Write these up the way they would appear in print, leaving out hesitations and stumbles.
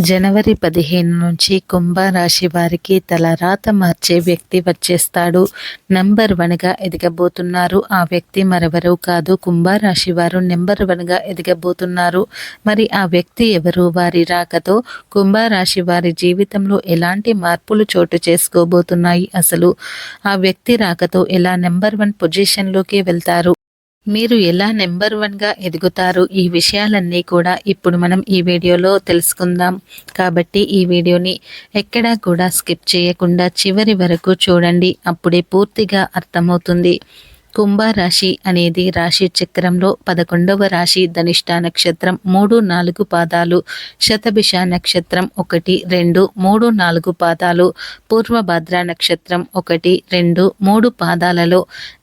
జనవరి 15 నుంచి కుంభరాశి వారికి తలరాత మార్చే వ్యక్తి వచ్చేస్తాడు. నంబర్ 1గా ఎదగబోతున్నారు. ఆ వ్యక్తి మరెవరూ కాదు, కుంభరాశి వారు నెంబర్ 1గా ఎదగబోతున్నారు. మరి ఆ వ్యక్తి ఎవరు? వారి రాకతో కుంభరాశి వారి జీవితంలో ఎలాంటి మార్పులు చోటు చేసుకోబోతున్నాయి? అసలు ఆ వ్యక్తి రాకతో ఎలా నెంబర్ 1 పొజిషన్లోకి వెళ్తారు? మీరు ఎలా నెంబర్ 1గా ఎదుగుతారు? ఈ విషయాలన్నీ కూడా ఇప్పుడు మనం ఈ వీడియోలో తెలుసుకుందాం. కాబట్టి ఈ వీడియోని ఎక్కడా కూడా స్కిప్ చేయకుండా చివరి వరకు చూడండి. అప్పుడే పూర్తిగా అర్థమవుతుంది. కుంభరాశి అనేది రాశి చక్రంలో 11వ రాశి. ధనిష్ట నక్షత్రం 3, 4 పాదాలు, శతభిష నక్షత్రం 1, 2, 3, 4 పాదాలు, పూర్వభద్ర నక్షత్రం 1, 2, 3 పాదాలలో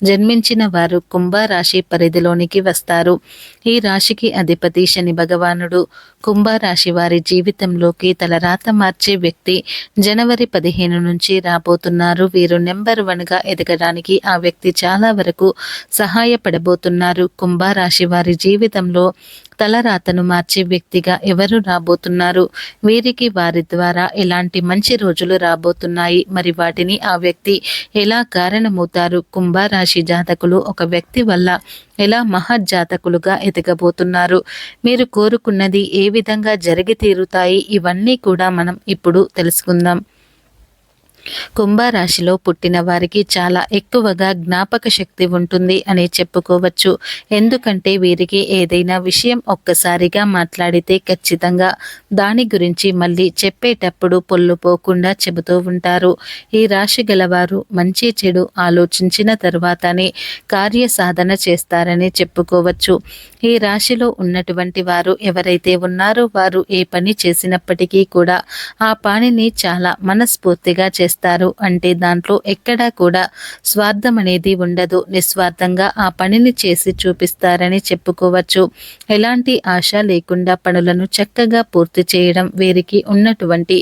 జన్మించిన వారు కుంభరాశి పరిధిలోనికి వస్తారు. ఈ రాశికి అధిపతి శని భగవానుడు. కుంభరాశి వారి జీవితంలోకి తలరాత మార్చే వ్యక్తి జనవరి 15 నుంచి రాబోతున్నారు. వీరు నెంబర్ 1గా ఎదగడానికి ఆ వ్యక్తి చాలా వరకు సహాయపడబోతున్నారు. కుంభరాశి వారి జీవితంలో తలరాతను మార్చే వ్యక్తిగా ఎవరు రాబోతున్నారు? వీరికి వారి ద్వారా ఎలాంటి మంచి రోజులు రాబోతున్నాయి? మరి వాటిని ఆ వ్యక్తి ఎలా కారణమవుతారు? కుంభరాశి జాతకులు ఒక వ్యక్తి వల్ల ఎలా మహజ్జాతకులుగా ఎదగబోతున్నారు? మీరు కోరుకున్నది ఏ విధంగా జరిగి తీరుతాయి? ఇవన్నీ కూడా మనం ఇప్పుడు తెలుసుకుందాం. కుంభరాశిలో పుట్టిన వారికి చాలా ఎక్కువగా జ్ఞాపక శక్తి ఉంటుంది అని చెప్పుకోవచ్చు. ఎందుకంటే వీరికి ఏదైనా విషయం ఒక్కసారిగా మాట్లాడితే ఖచ్చితంగా దాని గురించి మళ్ళీ చెప్పేటప్పుడు పొల్లుపోకుండా చెబుతూ ఉంటారు. ఈ రాశి గలవారు మంచి చెడు ఆలోచించిన తర్వాతనే కార్యసాధన చేస్తారని చెప్పుకోవచ్చు. ఈ రాశిలో ఉన్నటువంటి వారు ఎవరైతే ఉన్నారో వారు ఏ పని చేసినప్పటికీ కూడా ఆ పనిని చాలా మనస్ఫూర్తిగా చేస్తారు. అంటే దాంట్లో ఎక్కడా కూడా స్వార్థం అనేది ఉండదు. నిస్వార్థంగా ఆ పనిని చేసి చూపిస్తారని చెప్పుకోవచ్చు. ఎలాంటి ఆశ లేకుండా పనులను చక్కగా పూర్తి చేయడం వీరికి ఉన్నటువంటి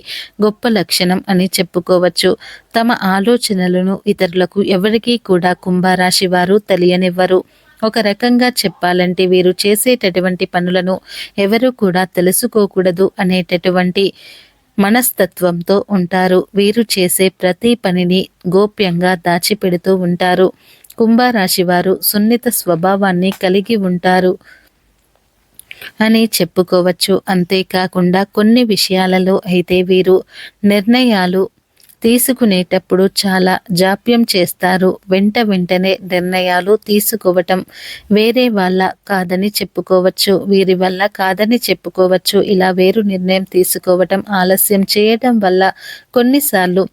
గొప్ప లక్షణం అని చెప్పుకోవచ్చు. తమ ఆలోచనలను ఇతరులకు ఎవరికీ కూడా కుంభరాశి వారు తెలియనివ్వరు. ఒక రకంగా చెప్పాలంటే వీరు చేసేటటువంటి పనులను ఎవరు కూడా తెలుసుకోకూడదు అనేటటువంటి మనస్తత్వంతో ఉంటారు. వీరు చేసే ప్రతి పనిని గోప్యంగా దాచిపెడుతూ ఉంటారు. కుంభరాశి వారు సున్నిత స్వభావాన్ని కలిగి ఉంటారు అని చెప్పుకోవచ్చు. అంతేకాకుండా కొన్ని విషయాలలో అయితే వీరు నిర్ణయాలు తీసుకునేటప్పుడు చాలా జాప్యం చేస్తారు. వెంటనే నిర్ణయాలు తీసుకోవటం వేరే వాళ్ళ కాదని చెప్పుకోవచ్చు, వీరి వల్ల కాదని చెప్పుకోవచ్చు. ఇలా వేరు నిర్ణయం తీసుకోవటం, ఆలస్యం చేయటం వల్ల కొన్నిసార్లు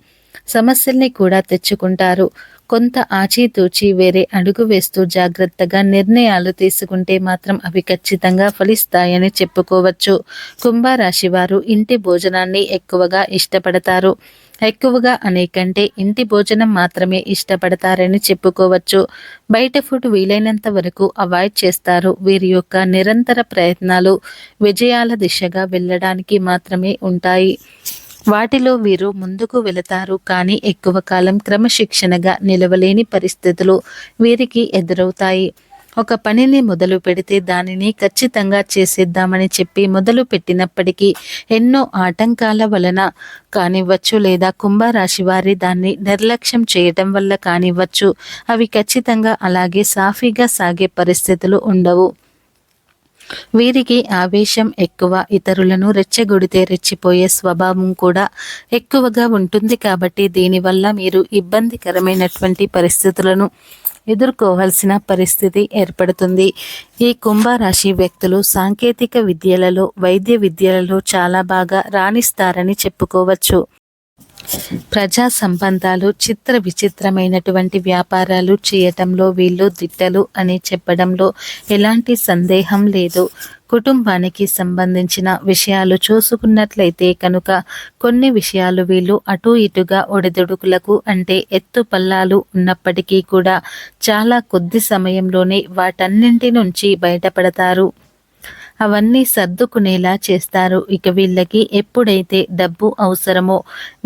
సమస్యల్ని కూడా తెచ్చుకుంటారు. కొంత ఆచితూచి వేరే అడుగు వేస్తూ జాగ్రత్తగా నిర్ణయాలు తీసుకుంటే మాత్రం అవి ఖచ్చితంగా ఫలిస్తాయని చెప్పుకోవచ్చు. కుంభరాశి వారు ఇంటి భోజనాన్ని ఎక్కువగా ఇష్టపడతారు. ఎక్కువగా అనేకంటే ఇంటి భోజనం మాత్రమే ఇష్టపడతారని చెప్పుకోవచ్చు. బయట ఫుడ్ వీలైనంత వరకు అవాయిడ్ చేస్తారు. వీరి యొక్క నిరంతర ప్రయత్నాలు విజయాల దిశగా వెళ్ళడానికి మాత్రమే ఉంటాయి. వాటిలో వీరు ముందుకు వెళతారు, కానీ ఎక్కువ కాలం క్రమశిక్షణగా నిలవలేని పరిస్థితులు వీరికి ఎదురవుతాయి. ఒక పనిని మొదలు పెడితే దానిని ఖచ్చితంగా చేసేద్దామని చెప్పి మొదలు పెట్టినప్పటికీ ఎన్నో ఆటంకాల వలన కానివ్వచ్చు, లేదా కుంభరాశి వారి దాన్ని నిర్లక్ష్యం చేయటం వల్ల కానివ్వచ్చు, అవి ఖచ్చితంగా అలాగే సాఫీగా సాగే పరిస్థితులు ఉండవు. వీరికి ఆవేశం ఎక్కువ. ఇతరులను రెచ్చగొడితే రెచ్చిపోయే స్వభావం కూడా ఎక్కువగా ఉంటుంది. కాబట్టి దీనివల్ల మీరు ఇబ్బందికరమైనటువంటి పరిస్థితులను ఎదుర్కోవాల్సిన పరిస్థితి ఏర్పడుతుంది. ఈ కుంభరాశి వ్యక్తులు సాంకేతిక విద్యలలో, వైద్య విద్యలలో చాలా బాగా రాణిస్తారని చెప్పుకోవచ్చు. ప్రజా సంబంధాలు, చిత్ర విచిత్రమైనటువంటి వ్యాపారాలు చేయటంలో వీళ్ళు దిట్టలు అని చెప్పడంలో ఎలాంటి సందేహం లేదు. కుటుంబానికి సంబంధించిన విషయాలు చూసుకున్నట్లయితే కనుక కొన్ని విషయాలు వీళ్ళు అటు ఇటుగా ఒడిదుడుకులకు అంటే ఎత్తు పల్లాలు ఉన్నప్పటికీ కూడా చాలా కొద్ది సమయంలోనే వాటన్నింటి నుంచి బయటపడతారు. అవన్నీ సర్దుకునేలా చేస్తారు. ఇక వీళ్ళకి ఎప్పుడైతే డబ్బు అవసరమో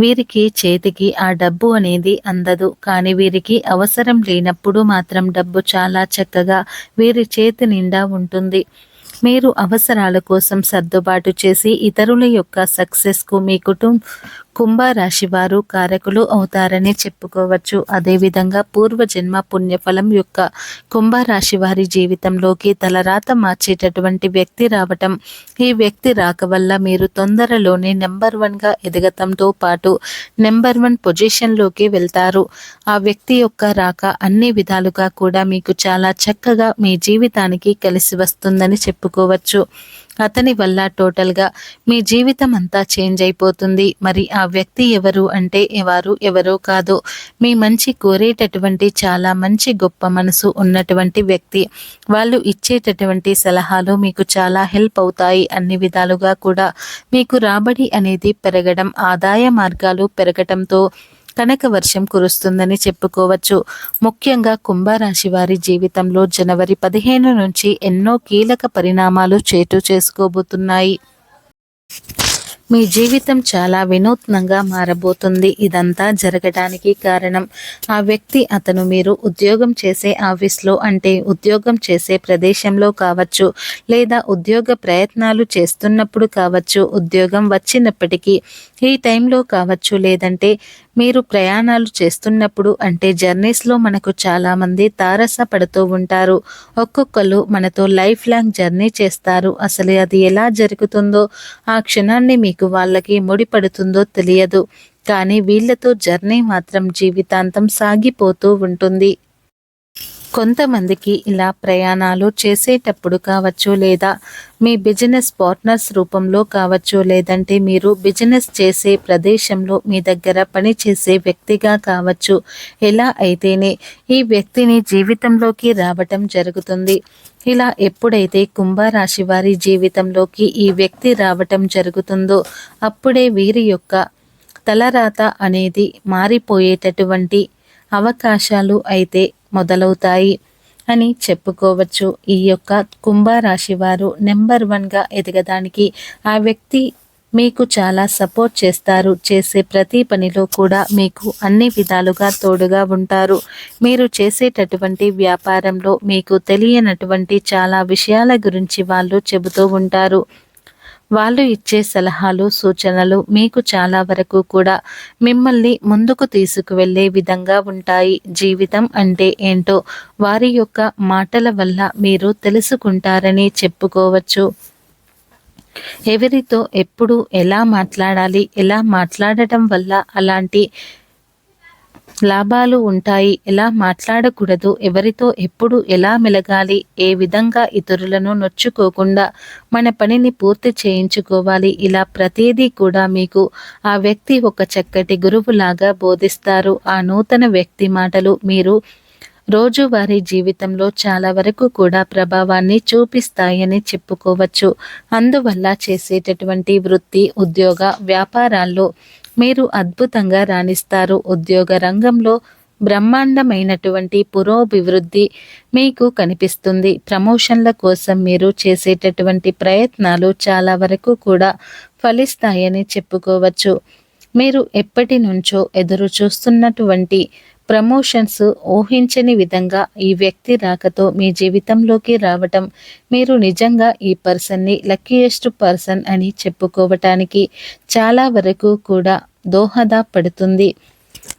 వీరికి చేతికి ఆ డబ్బు అనేది అందదు. కానీ వీరికి అవసరం లేనప్పుడు మాత్రం డబ్బు చాలా చక్కగా వీరి చేతి నిండా ఉంటుంది. మీరు అవసరాల కోసం సర్దుబాటు చేసి ఇతరుల యొక్క సక్సెస్కు మీ కుంభరాశి వారు కారకులు అవుతారని చెప్పుకోవచ్చు. అదేవిధంగా పూర్వజన్మ పుణ్యఫలం యొక్క కుంభరాశి వారి జీవితంలోకి తలరాత మార్చేటటువంటి వ్యక్తి రావటం, ఈ వ్యక్తి రాక వల్ల మీరు తొందరలోనే నెంబర్ 1గా ఎదగటంతో పాటు నెంబర్ 1 పొజిషన్లోకి వెళ్తారు. ఆ వ్యక్తి యొక్క రాక అన్ని విధాలుగా కూడా మీకు చాలా చక్కగా మీ జీవితానికి కలిసి వస్తుందని చెప్పుకోవచ్చు. అతని వల్ల టోటల్గా మీ జీవితం అంతా చేంజ్ అయిపోతుంది. మరి ఆ వ్యక్తి ఎవరు అంటే ఎవరో కాదు, మీ మంచి కోరేటటువంటి చాలా మంచి గొప్ప మనసు ఉన్నటువంటి వ్యక్తి. వాళ్ళు ఇచ్చేటటువంటి సలహాలు మీకు చాలా హెల్ప్ అవుతాయి. అన్ని విధాలుగా కూడా మీకు రాబడి అనేది పెరగడం, ఆదాయ మార్గాలు పెరగటంతో కనక వర్షం కురుస్తుందని చెప్పుకోవచ్చు. ముఖ్యంగా కుంభరాశి వారి జీవితంలో జనవరి 15 నుంచి ఎన్నో కీలక పరిణామాలు చోటు చేసుకోబోతున్నాయి. మీ జీవితం చాలా వినూత్నంగా మారబోతుంది. ఇదంతా జరగడానికి కారణం ఆ వ్యక్తి మీరు ఉద్యోగం చేసే ఆఫీస్లో అంటే ఉద్యోగం చేసే ప్రదేశంలో కావచ్చు, లేదా ఉద్యోగ ప్రయత్నాలు చేస్తున్నప్పుడు కావచ్చు, ఉద్యోగం వచ్చినప్పటికీ ఈ టైంలో కావచ్చు, లేదంటే మీరు ప్రయాణాలు చేస్తున్నప్పుడు అంటే జర్నీస్లో మనకు చాలామంది తారసపడుతూ ఉంటారు. ఒక్కొక్కరు మనతో లైఫ్ లాంగ్ జర్నీ చేస్తారు. అసలు అది ఎలా జరుగుతుందో, ఆ క్షణాన్ని మీకు వాళ్ళకి ముడిపడుతుందో తెలియదు. కానీ వీళ్ళతో జర్నీ మాత్రం జీవితాంతం సాగిపోతూ ఉంటుంది. కొంతమందికి ఇలా ప్రయాణాలు చేసేటప్పుడు కావచ్చు, లేదా మీ బిజినెస్ పార్ట్నర్స్ రూపంలో కావచ్చు, లేదంటే మీరు బిజినెస్ చేసే ప్రదేశంలో మీ దగ్గర పనిచేసే వ్యక్తిగా కావచ్చు, ఎలా అయితేనే ఈ వ్యక్తిని జీవితంలోకి రావటం జరుగుతుంది. ఇలా ఎప్పుడైతే కుంభరాశి వారి జీవితంలోకి ఈ వ్యక్తి రావటం జరుగుతుందో అప్పుడే వీరి యొక్క తలరాత అనేది మారిపోయేటటువంటి అవకాశాలు అయితే మొదలవుతాయి అని చెప్పుకోవచ్చు. ఈ యొక్క కుంభరాశి వారు నెంబర్ 1గా ఎదగడానికి ఆ వ్యక్తి మీకు చాలా సపోర్ట్ చేస్తారు. చేసే ప్రతి పనిలో కూడా మీకు అన్ని విధాలుగా తోడుగా ఉంటారు. మీరు చేసేటటువంటి వ్యాపారంలో మీకు తెలియనటువంటి చాలా విషయాల గురించి వాళ్ళు చెబుతూ ఉంటారు. వాళ్ళు ఇచ్చే సలహాలు, సూచనలు మీకు చాలా వరకు కూడా మిమ్మల్ని ముందుకు తీసుకువెళ్ళే విధంగా ఉంటాయి. జీవితం అంటే ఏంటో వారి యొక్క మాటల వల్ల మీరు తెలుసుకుంటారని చెప్పుకోవచ్చు. ఎవరితో ఎప్పుడు ఎలా మాట్లాడాలి, ఎలా మాట్లాడటం వల్ల అలాంటి లాభాలు ఉంటాయి, ఎలా మాట్లాడకూడదు, ఎవరితో ఎప్పుడు ఎలా మెలగాలి, ఏ విధంగా ఇతరులను నొచ్చుకోకుండా మన పనిని పూర్తి చేయించుకోవాలి, ఇలా ప్రతిదీ కూడా మీకు ఆ వ్యక్తి ఒక చక్కటి గురువులాగా బోధిస్తారు. ఆ నూతన వ్యక్తి మాటలు మీరు రోజువారీ జీవితంలో చాలా వరకు కూడా ప్రభావాన్ని చూపిస్తాయని చెప్పుకోవచ్చు. అందువల్ల చేసేటటువంటి వృత్తి, ఉద్యోగ, వ్యాపారాల్లో మీరు అద్భుతంగా రాణిస్తారు. ఉద్యోగ రంగంలో బ్రహ్మాండమైనటువంటి పురోభివృద్ధి మీకు కనిపిస్తుంది. ప్రమోషన్ల కోసం మీరు చేసేటటువంటి ప్రయత్నాలు చాలా వరకు కూడా ఫలిస్తాయని చెప్పుకోవచ్చు. మీరు ఎప్పటి నుంచో ఎదురు చూస్తున్నటువంటి ప్రమోషన్స్ ఊహించని విధంగా ఈ వ్యక్తి రాకతో మీ జీవితంలోకి రావటం, మీరు నిజంగా ఈ పర్సన్ని లక్కీయెస్ట్ పర్సన్ అని చెప్పుకోవటానికి చాలా వరకు కూడా దోహదపడుతుంది.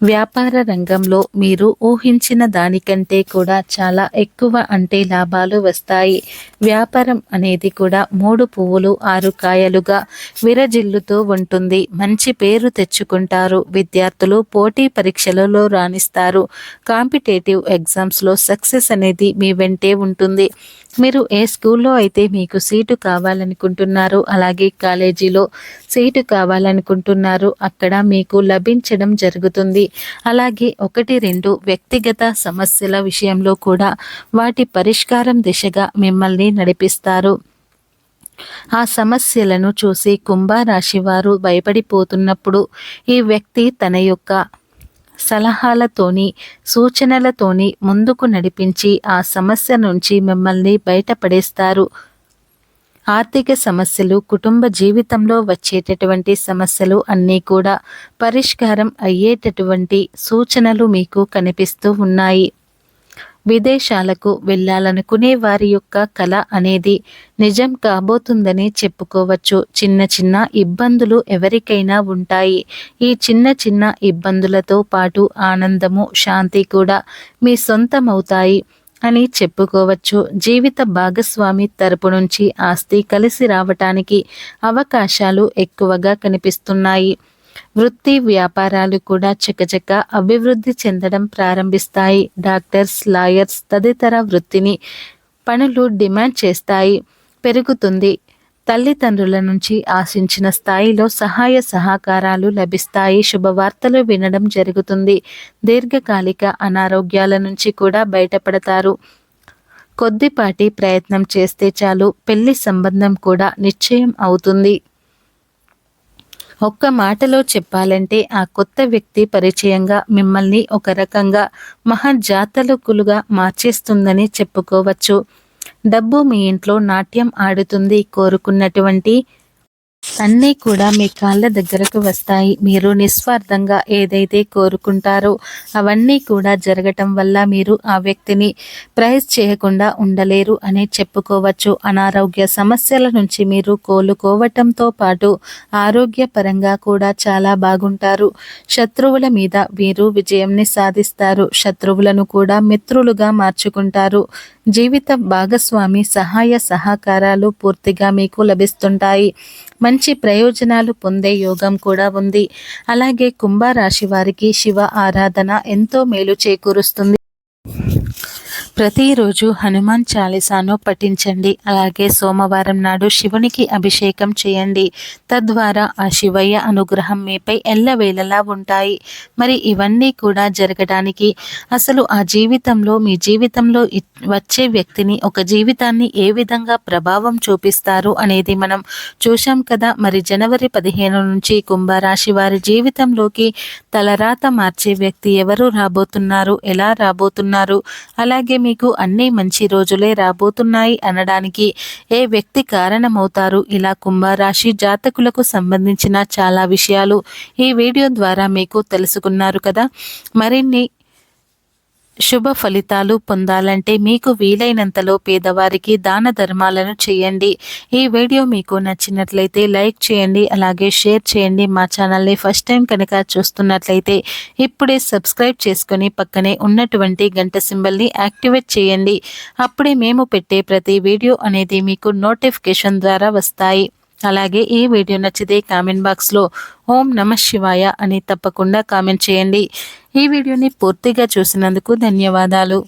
వ్యాపార రంగంలో మీరు ఊహించిన దానికంటే కూడా చాలా ఎక్కువ అంటే లాభాలు వస్తాయి. వ్యాపారం అనేది కూడా 3 పువ్వులు 6 కాయలుగా విరజిల్లుతూ ఉంటుంది. మంచి పేరు తెచ్చుకుంటారు. విద్యార్థులు పోటీ పరీక్షలలో రాణిస్తారు. కాంపిటేటివ్ ఎగ్జామ్స్లో సక్సెస్ అనేది మీ వెంటే ఉంటుంది. మీరు ఏ స్కూల్లో అయితే మీకు సీటు కావాలనుకుంటున్నారో, అలాగే కాలేజీలో సీటు కావాలనుకుంటున్నారో అక్కడ మీకు లభించడం జరుగుతుంది. అలాగే 1-2 వ్యక్తిగత సమస్యల విషయంలో కూడా వాటి పరిష్కారం దిశగా మిమ్మల్ని నడిపిస్తారు. ఆ సమస్యలను చూసి కుంభరాశి వారు భయపడిపోతున్నప్పుడు ఈ వ్యక్తి తన యొక్క సలహాలతోని, సూచనలతోని ముందుకు నడిపించి ఆ సమస్య నుంచి మిమ్మల్ని బయటపడేస్తారు. ఆర్థిక సమస్యలు, కుటుంబ జీవితంలో వచ్చేటటువంటి సమస్యలు అన్నీ కూడా పరిష్కారం అయ్యేటటువంటి సూచనలు మీకు కనిపిస్తూ ఉన్నాయి. విదేశాలకు వెళ్ళాలనుకునే వారి యొక్క కల అనేది నిజం కాబోతుందని చెప్పుకోవచ్చు. చిన్న చిన్న ఇబ్బందులు ఎవరికైనా ఉంటాయి. ఈ చిన్న చిన్న ఇబ్బందులతో పాటు ఆనందము, శాంతి కూడా మీ సొంతమవుతాయి అని చెప్పుకోవచ్చు. జీవిత భాగస్వామి తరపు నుంచి ఆస్తి కలిసి రావటానికి అవకాశాలు ఎక్కువగా కనిపిస్తున్నాయి. వృత్తి వ్యాపారాలు కూడా చకచక అభివృద్ధి చెందడం ప్రారంభిస్తాయి. డాక్టర్స్, లాయర్స్ తదితర వృత్తిని పనులు డిమాండ్ చేస్తాయి, పెరుగుతుంది. తల్లిదండ్రుల నుంచి ఆశించిన స్థాయిలో సహాయ సహకారాలు లభిస్తాయి. శుభవార్తలు వినడం జరుగుతుంది. దీర్ఘకాలిక అనారోగ్యాల నుంచి కూడా బయటపడతారు. కొద్దిపాటి ప్రయత్నం చేస్తే చాలు, పెళ్లి సంబంధం కూడా నిశ్చయం అవుతుంది. ఒక్క మాటలో చెప్పాలంటే ఆ కొత్త వ్యక్తి పరిచయంగా మిమ్మల్ని ఒక రకంగా మహర్జాతకులుగా మార్చేస్తుందని చెప్పుకోవచ్చు. డబ్బు మీ ఇంట్లో నాట్యం ఆడుతుంది. కోరుకున్నటువంటి అన్నీ కూడా మీ కాళ్ళ దగ్గరకు వస్తాయి. మీరు నిస్వార్థంగా ఏదైతే కోరుకుంటారో అవన్నీ కూడా జరగటం వల్ల మీరు ఆ వ్యక్తిని ప్రైజ్ చేయకుండా ఉండలేరు అని చెప్పుకోవచ్చు. అనారోగ్య సమస్యల నుంచి మీరు కోలుకోవటంతో పాటు ఆరోగ్యపరంగా కూడా చాలా బాగుంటారు. శత్రువుల మీద వీరు విజయంని సాధిస్తారు. శత్రువులను కూడా మిత్రులుగా మార్చుకుంటారు. జీవిత భాగస్వామి సహాయ సహకారాలు పూర్తిగా మీకు లభిస్తుంటాయి. మంచి ప్రయోజనాలు పొందే యోగం కూడా ఉంది. అలాగే కుంభరాశి వారికి శివ ఆరాధన ఎంతో మేలు చేకూరుస్తుంది. ప్రతిరోజు హనుమాన్ చాలీసాను పఠించండి. అలాగే సోమవారం నాడు శివునికి అభిషేకం చేయండి. తద్వారా ఆ శివయ్య అనుగ్రహం మీపై ఎల్లవేళలా ఉంటాయి. మరి ఇవన్నీ కూడా జరగడానికి అసలు ఆ జీవితంలో మీ జీవితంలో వచ్చే వ్యక్తిని, ఒక జీవితాన్ని ఏ విధంగా ప్రభావం చూపిస్తారు అనేది మనం చూశాం కదా. మరి జనవరి 15 నుంచి కుంభరాశి వారి జీవితంలోకి తలరాత మార్చే వ్యక్తి ఎవరు రాబోతున్నారు, ఎలా రాబోతున్నారు, అలాగే మీకు అన్ని మంచి రోజులే రాబోతున్నాయి అనడానికి ఏ వ్యక్తి కారణమవుతారు, ఇలా కుంభరాశి జాతకులకు సంబంధించిన చాలా విషయాలు ఈ వీడియో ద్వారా మీకు తెలుసుకున్నారు కదా. మరిన్ని శుభ ఫలితాలు పొందాలంటే మీకు వీలైనంతలో పేదవారికి దాన ధర్మాలను చేయండి. ఈ వీడియో మీకు నచ్చినట్లయితే లైక్ చేయండి, అలాగే షేర్ చేయండి. మా ఛానల్ని ఫస్ట్ టైం కనుక చూస్తున్నట్లయితే ఇప్పుడే సబ్స్క్రైబ్ చేసుకొని పక్కనే ఉన్నటువంటి గంట సింబల్ని యాక్టివేట్ చేయండి. అప్పుడే మేము పెట్టే ప్రతి వీడియో అనేది మీకు నోటిఫికేషన్ ద్వారా వస్తాయి. అలాగే ఈ వీడియో నచ్చితే కామెంట్ బాక్స్లో ఓం నమః శివాయ అని తప్పకుండా కామెంట్ చేయండి. ఈ వీడియోని పూర్తిగా చూసినందుకు ధన్యవాదాలు.